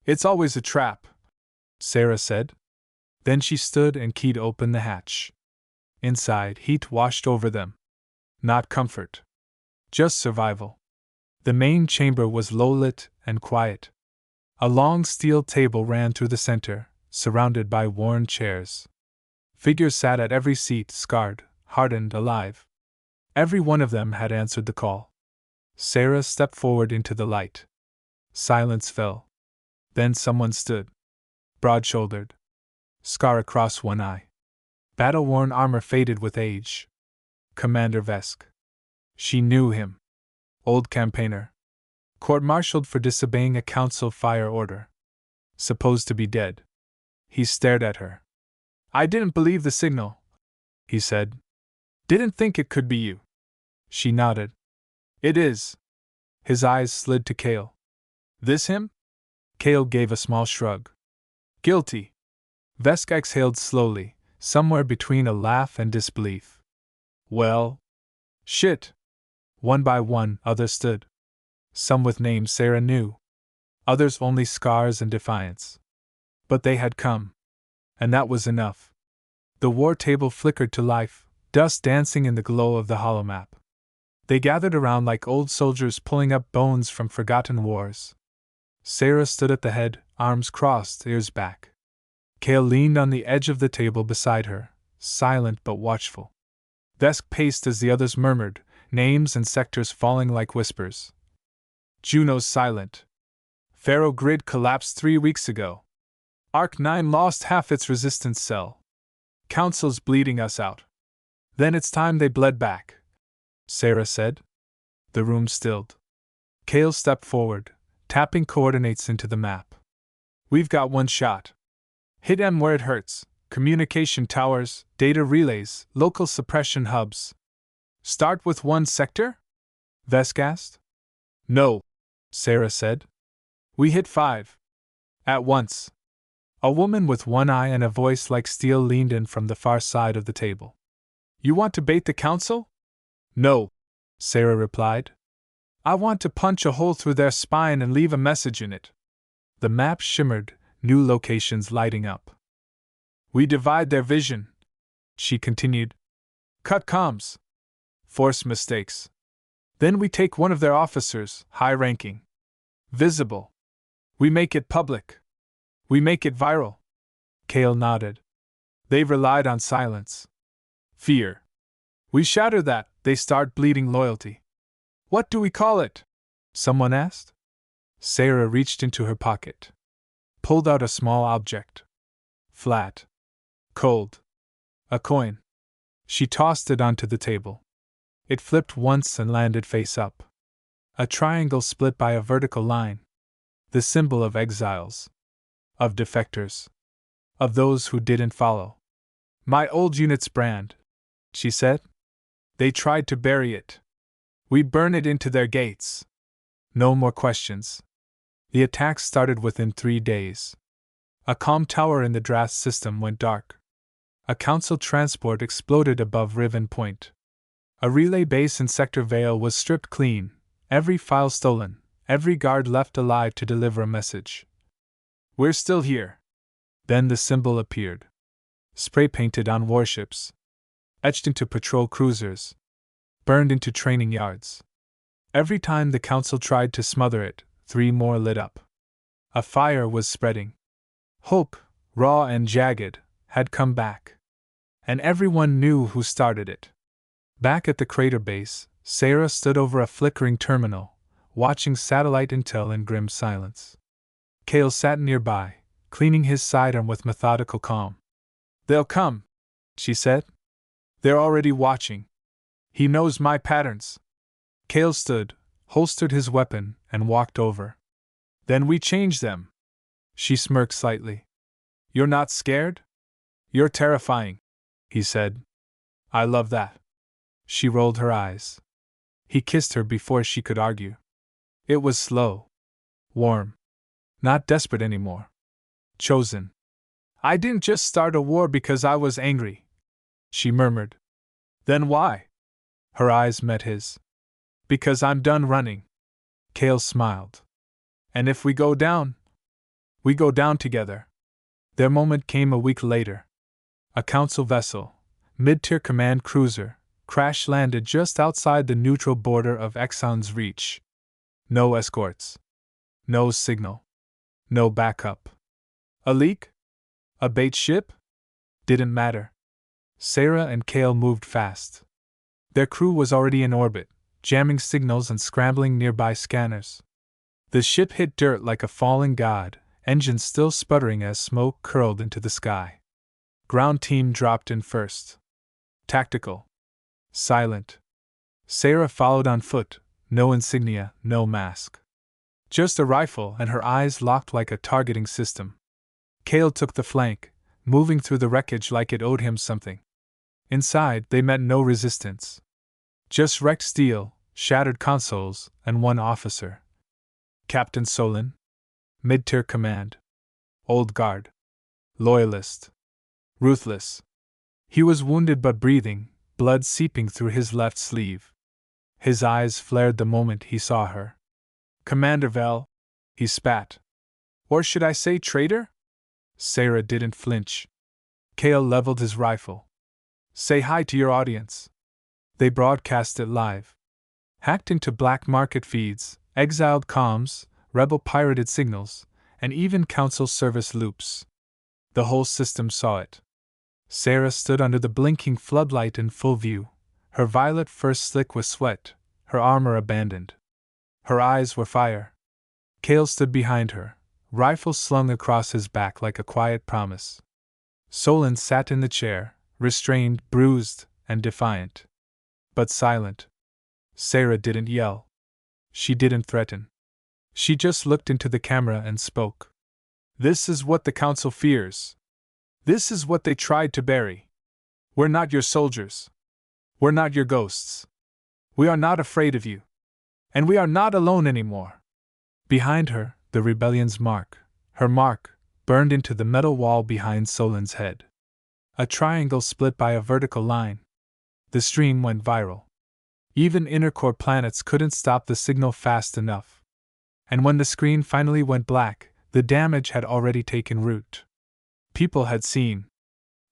It's always a trap, Seyra said. Then she stood and keyed open the hatch. Inside, heat washed over them. Not comfort. Just survival. The main chamber was low-lit and quiet. A long steel table ran through the center, surrounded by worn chairs. Figures sat at every seat, scarred, hardened, alive. Every one of them had answered the call. Seyra stepped forward into the light. Silence fell. Then someone stood. Broad-shouldered. Scar across one eye. Battle-worn armor faded with age. Commander Vesk. She knew him. Old campaigner. Court-martialed for disobeying a council fire order. Supposed to be dead. He stared at her. I didn't believe the signal, he said. Didn't think it could be you. She nodded. It is. His eyes slid to Kael. This him? Kael gave a small shrug. Guilty. Vesk exhaled slowly, somewhere between a laugh and disbelief. Well? Shit. One by one, others stood. Some with names Seyra knew. Others only scars and defiance. But they had come. And that was enough. The war table flickered to life, dust dancing in the glow of the holomap. They gathered around like old soldiers pulling up bones from forgotten wars. Seyra stood at the head, arms crossed, ears back. Kael leaned on the edge of the table beside her, silent but watchful. Vesk paced as the others murmured, names and sectors falling like whispers. Juno's silent. Pharaoh grid collapsed 3 weeks ago. Arc 9 lost half its resistance cell. Council's bleeding us out. Then it's time they bled back, Seyra said. The room stilled. Kael stepped forward, tapping coordinates into the map. We've got one shot. Hit M where it hurts. Communication towers, data relays, local suppression hubs. Start with one sector? Vesk asked. No, Seyra said. We hit 5. At once. A woman with one eye and a voice like steel leaned in from the far side of the table. You want to bait the council? No, Seyra replied. I want to punch a hole through their spine and leave a message in it. The map shimmered, new locations lighting up. We divide their vision, she continued. Cut comms. Force mistakes. Then we take one of their officers, high-ranking. Visible. We make it public. We make it viral. Kael nodded. They've relied on silence. Fear. We shatter that, they start bleeding loyalty. What do we call it? Someone asked. Seyra reached into her pocket. Pulled out a small object. Flat. Cold. A coin. She tossed it onto the table. It flipped once and landed face up. A triangle split by a vertical line. The symbol of exiles. Of defectors. Of those who didn't follow. My old unit's brand, she said. They tried to bury it. We burn it into their gates. No more questions. The attacks started within 3 days. A comm tower in the Drath system went dark. A council transport exploded above Riven Point. A relay base in Sector Vale was stripped clean, every file stolen, every guard left alive to deliver a message. We're still here. Then the symbol appeared. Spray-painted on warships. Etched into patrol cruisers. Burned into training yards. Every time the council tried to smother it, 3 more lit up. A fire was spreading. Hope, raw and jagged, had come back. And everyone knew who started it. Back at the crater base, Seyra stood over a flickering terminal, watching satellite intel in grim silence. Kael sat nearby, cleaning his sidearm with methodical calm. They'll come, she said. They're already watching. He knows my patterns. Kael stood, holstered his weapon, and walked over. Then we change them. She smirked slightly. You're not scared? You're terrifying, he said. I love that. She rolled her eyes. He kissed her before she could argue. It was slow. Warm. Not desperate anymore. Chosen. I didn't just start a war because I was angry, she murmured. Then why? Her eyes met his. Because I'm done running. Kael smiled. And if we go down? We go down together. Their moment came a week later. A council vessel, mid-tier command cruiser, crash-landed just outside the neutral border of Exxon's reach. No escorts. No signal. No backup. A leak? A bait ship? Didn't matter. Seyra and Kael moved fast. Their crew was already in orbit, jamming signals and scrambling nearby scanners. The ship hit dirt like a falling god, engines still sputtering as smoke curled into the sky. Ground team dropped in first. Tactical. Silent. Seyra followed on foot, no insignia, no mask. Just a rifle and her eyes locked like a targeting system. Kael took the flank, moving through the wreckage like it owed him something. Inside, they met no resistance. Just wrecked steel, shattered consoles, and one officer. Captain Solon. Mid-tier command. Old guard. Loyalist. Ruthless. He was wounded but breathing, blood seeping through his left sleeve. His eyes flared the moment he saw her. Commander Vel, he spat. Or should I say traitor? Seyra didn't flinch. Kael leveled his rifle. Say hi to your audience. They broadcast it live. Hacked into black market feeds, exiled comms, rebel pirated signals, and even council service loops. The whole system saw it. Seyra stood under the blinking floodlight in full view, her violet fur slick with sweat, her armor abandoned. Her eyes were fire. Kael stood behind her, rifle slung across his back like a quiet promise. Solon sat in the chair, restrained, bruised, and defiant. But silent. Seyra didn't yell. She didn't threaten. She just looked into the camera and spoke. This is what the Council fears. This is what they tried to bury. We're not your soldiers. We're not your ghosts. We are not afraid of you. And we are not alone anymore. Behind her, the rebellion's mark, her mark, burned into the metal wall behind Solon's head. A triangle split by a vertical line. The stream went viral. Even inner-core planets couldn't stop the signal fast enough. And when the screen finally went black, the damage had already taken root. People had seen.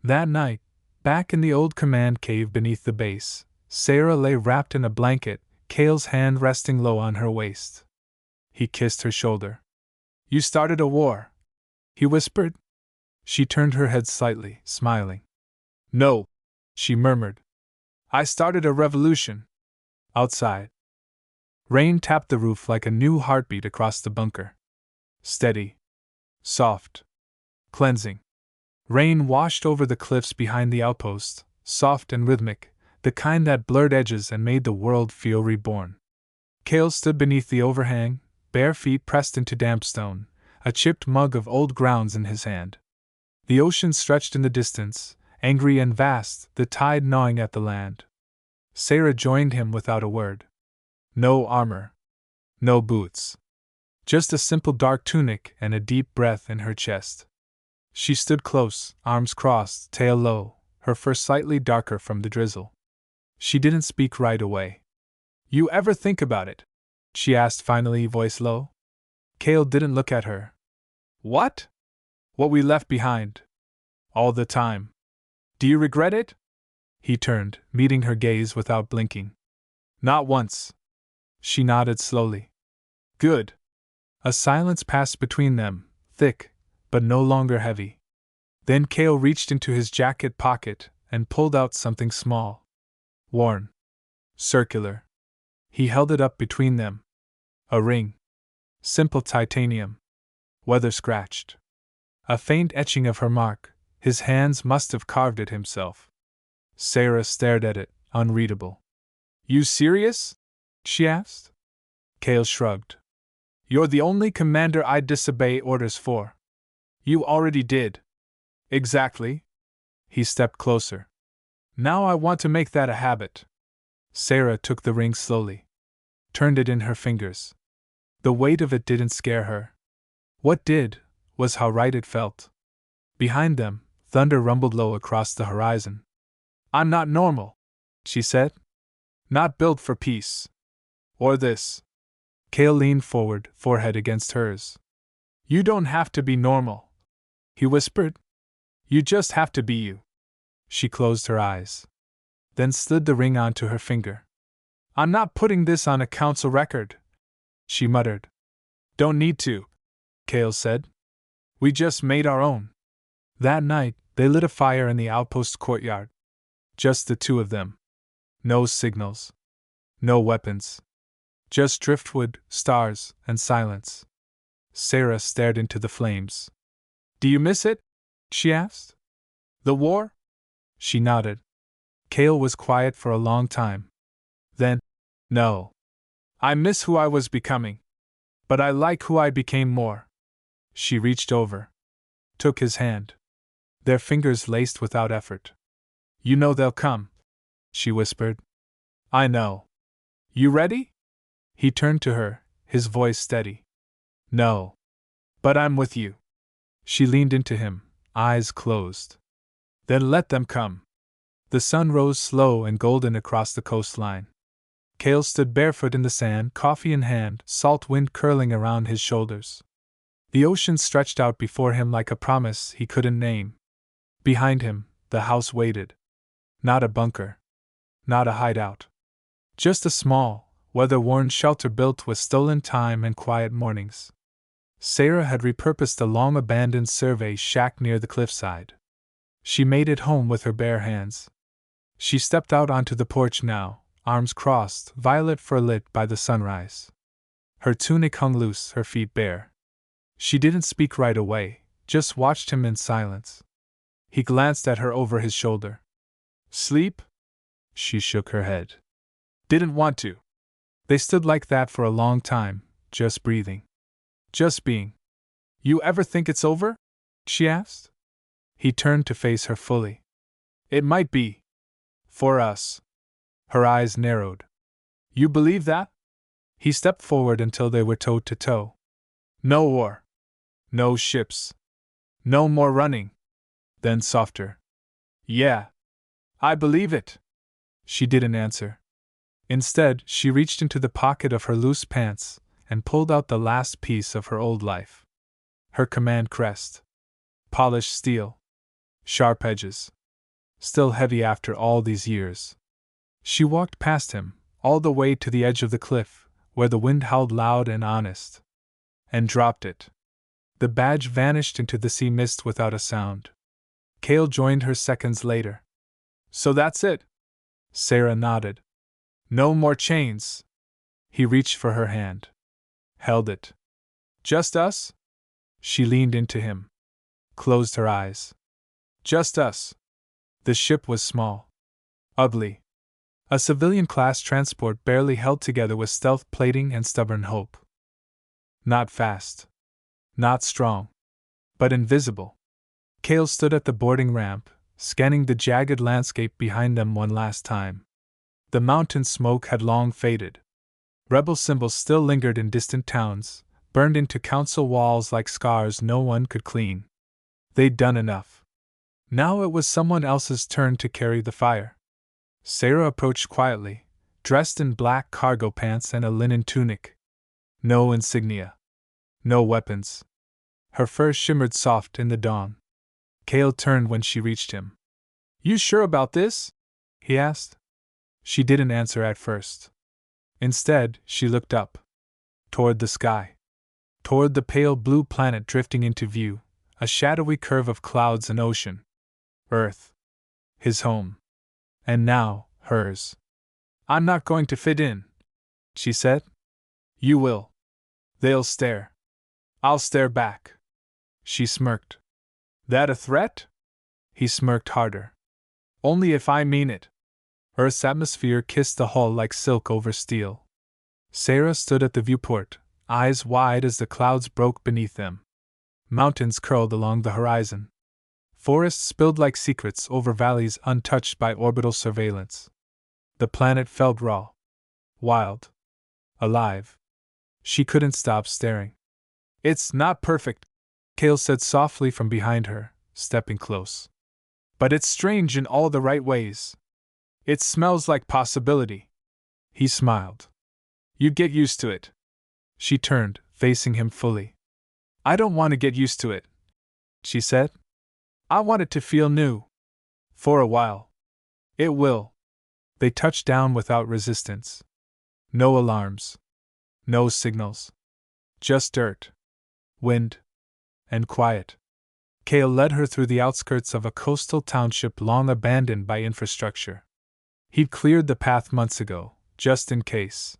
That night, back in the old command cave beneath the base, Seyra lay wrapped in a blanket, Kael's hand resting low on her waist. He kissed her shoulder. You started a war, he whispered. She turned her head slightly, smiling. No, she murmured. I started a revolution. Outside. Rain tapped the roof like a new heartbeat across the bunker. Steady. Soft. Cleansing. Rain washed over the cliffs behind the outpost, soft and rhythmic, the kind that blurred edges and made the world feel reborn. Kael stood beneath the overhang, bare feet pressed into damp stone, a chipped mug of old grounds in his hand. The ocean stretched in the distance, angry and vast, the tide gnawing at the land. Seyra joined him without a word. No armor. No boots. Just a simple dark tunic and a deep breath in her chest. She stood close, arms crossed, tail low, her fur slightly darker from the drizzle. She didn't speak right away. You ever think about it? She asked finally, voice low. Kael didn't look at her. What? What we left behind. All the time. Do you regret it? He turned, meeting her gaze without blinking. Not once. She nodded slowly. Good. A silence passed between them, thick, but no longer heavy. Then Kael reached into his jacket pocket and pulled out something small. Worn. Circular. He held it up between them. A ring. Simple titanium. Weather-scratched. A faint etching of her mark. His hands must have carved it himself. Seyra stared at it, unreadable. You serious? She asked. Kael shrugged. You're the only commander I'd disobey orders for. You already did. Exactly. He stepped closer. Now I want to make that a habit. Seyra took the ring slowly. Turned it in her fingers. The weight of it didn't scare her. What did, was how right it felt. Behind them, thunder rumbled low across the horizon. I'm not normal, she said. Not built for peace. Or this. Kael leaned forward, forehead against hers. You don't have to be normal, he whispered. You just have to be you. She closed her eyes. Then slid the ring onto her finger. I'm not putting this on a council record, she muttered. Don't need to, Kael said. We just made our own. That night, they lit a fire in the outpost courtyard. Just the two of them. No signals. No weapons. Just driftwood, stars, and silence. Seyra stared into the flames. Do you miss it? She asked. The war? She nodded. Kael was quiet for a long time. Then, no. I miss who I was becoming. But I like who I became more. She reached over. Took his hand. Their fingers laced without effort. You know they'll come, she whispered. I know. You ready? He turned to her, his voice steady. No. But I'm with you. She leaned into him, eyes closed. Then let them come. The sun rose slow and golden across the coastline. Kael stood barefoot in the sand, coffee in hand, salt wind curling around his shoulders. The ocean stretched out before him like a promise he couldn't name. Behind him, the house waited. Not a bunker. Not a hideout. Just a small, weather-worn shelter built with stolen time and quiet mornings. Seyra had repurposed a long-abandoned survey shack near the cliffside. She made it home with her bare hands. She stepped out onto the porch now, arms crossed, violet fur lit by the sunrise. Her tunic hung loose, her feet bare. She didn't speak right away, just watched him in silence. He glanced at her over his shoulder. Sleep? She shook her head. Didn't want to. They stood like that for a long time, just breathing. Just being. You ever think it's over? She asked. He turned to face her fully. It might be. For us. Her eyes narrowed. You believe that? He stepped forward until they were toe to toe. No war. No ships. No more running. Then softer. Yeah. I believe it. She didn't answer. Instead, she reached into the pocket of her loose pants and pulled out the last piece of her old life. Her command crest. Polished steel. Sharp edges. Still heavy after all these years. She walked past him, all the way to the edge of the cliff, where the wind howled loud and honest. And dropped it. The badge vanished into the sea mist without a sound. Kael joined her seconds later. So that's it? Seyra nodded. No more chains. He reached for her hand. Held it. Just us? She leaned into him. Closed her eyes. Just us. The ship was small. Ugly. A civilian-class transport barely held together with stealth plating and stubborn hope. Not fast. Not strong. But invisible. Kael stood at the boarding ramp, scanning the jagged landscape behind them one last time. The mountain smoke had long faded. Rebel symbols still lingered in distant towns, burned into council walls like scars no one could clean. They'd done enough. Now it was someone else's turn to carry the fire. Seyra approached quietly, dressed in black cargo pants and a linen tunic. No insignia. No weapons. Her fur shimmered soft in the dawn. Kael turned when she reached him. You sure about this? He asked. She didn't answer at first. Instead, she looked up. Toward the sky. Toward the pale blue planet drifting into view, a shadowy curve of clouds and ocean. Earth. His home. And now, hers. I'm not going to fit in, she said. You will. They'll stare. I'll stare back. She smirked. That a threat? He smirked harder. Only if I mean it. Earth's atmosphere kissed the hull like silk over steel. Seyra stood at the viewport, eyes wide as the clouds broke beneath them. Mountains curled along the horizon. Forests spilled like secrets over valleys untouched by orbital surveillance. The planet felt raw. Wild. Alive. She couldn't stop staring. It's not perfect, Kael said softly from behind her, stepping close. But it's strange in all the right ways. It smells like possibility. He smiled. You'd get used to it. She turned, facing him fully. I don't want to get used to it, she said. I want it to feel new. For a while. It will. They touched down without resistance. No alarms. No signals. Just dirt. Wind. And quiet. Kael led her through the outskirts of a coastal township long abandoned by infrastructure. He'd cleared the path months ago, just in case.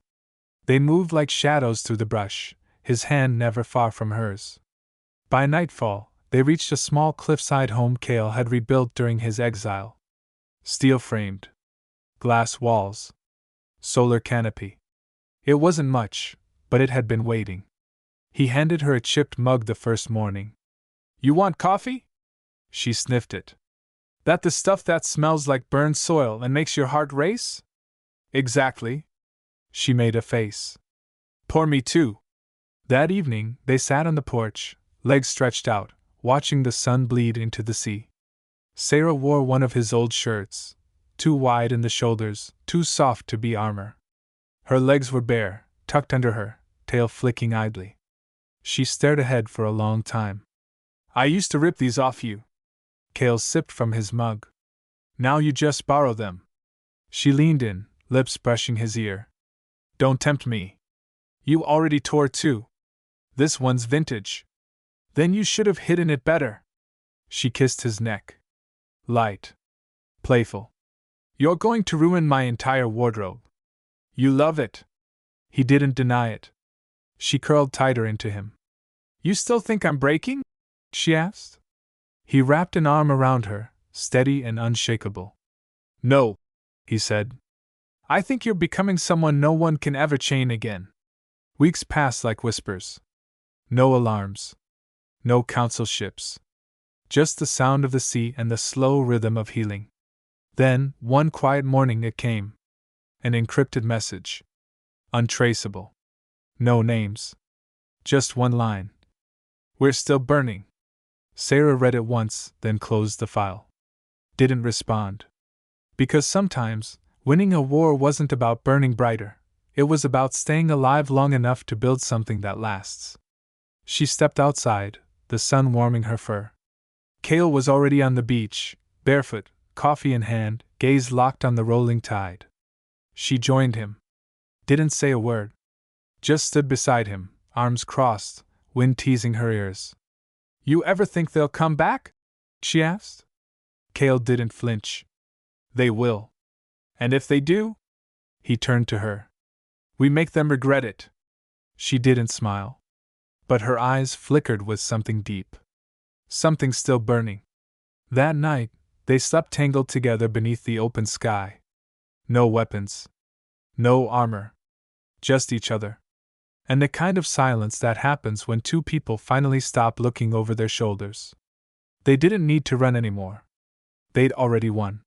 They moved like shadows through the brush, his hand never far from hers. By nightfall, they reached a small cliffside home Kael had rebuilt during his exile. Steel framed. Glass walls. Solar canopy. It wasn't much, but it had been waiting. He handed her a chipped mug the first morning. You want coffee? She sniffed it. That the stuff that smells like burned soil and makes your heart race? Exactly. She made a face. Pour me two. That evening, they sat on the porch, legs stretched out, watching the sun bleed into the sea. Seyra wore one of his old shirts, too wide in the shoulders, too soft to be armor. Her legs were bare, tucked under her, tail flicking idly. She stared ahead for a long time. I used to rip these off you. Kael sipped from his mug. Now you just borrow them. She leaned in, lips brushing his ear. Don't tempt me. You already tore two. This one's vintage. Then you should have hidden it better. She kissed his neck. Light. Playful. You're going to ruin my entire wardrobe. You love it. He didn't deny it. She curled tighter into him. You still think I'm breaking? She asked. He wrapped an arm around her, steady and unshakable. No, he said. I think you're becoming someone no one can ever chain again. Weeks passed like whispers. No alarms. No council ships. Just the sound of the sea and the slow rhythm of healing. Then, one quiet morning it came. An encrypted message. Untraceable. No names. Just one line. We're still burning. Seyra read it once, then closed the file. Didn't respond. Because sometimes, winning a war wasn't about burning brighter. It was about staying alive long enough to build something that lasts. She stepped outside, the sun warming her fur. Kael was already on the beach, barefoot, coffee in hand, gaze locked on the rolling tide. She joined him. Didn't say a word. Just stood beside him, arms crossed, wind teasing her ears. You ever think they'll come back? She asked. Kael didn't flinch. They will. And if they do? He turned to her. We make them regret it. She didn't smile. But her eyes flickered with something deep. Something still burning. That night, they slept tangled together beneath the open sky. No weapons. No armor. Just each other. And the kind of silence that happens when two people finally stop looking over their shoulders. They didn't need to run anymore. They'd already won.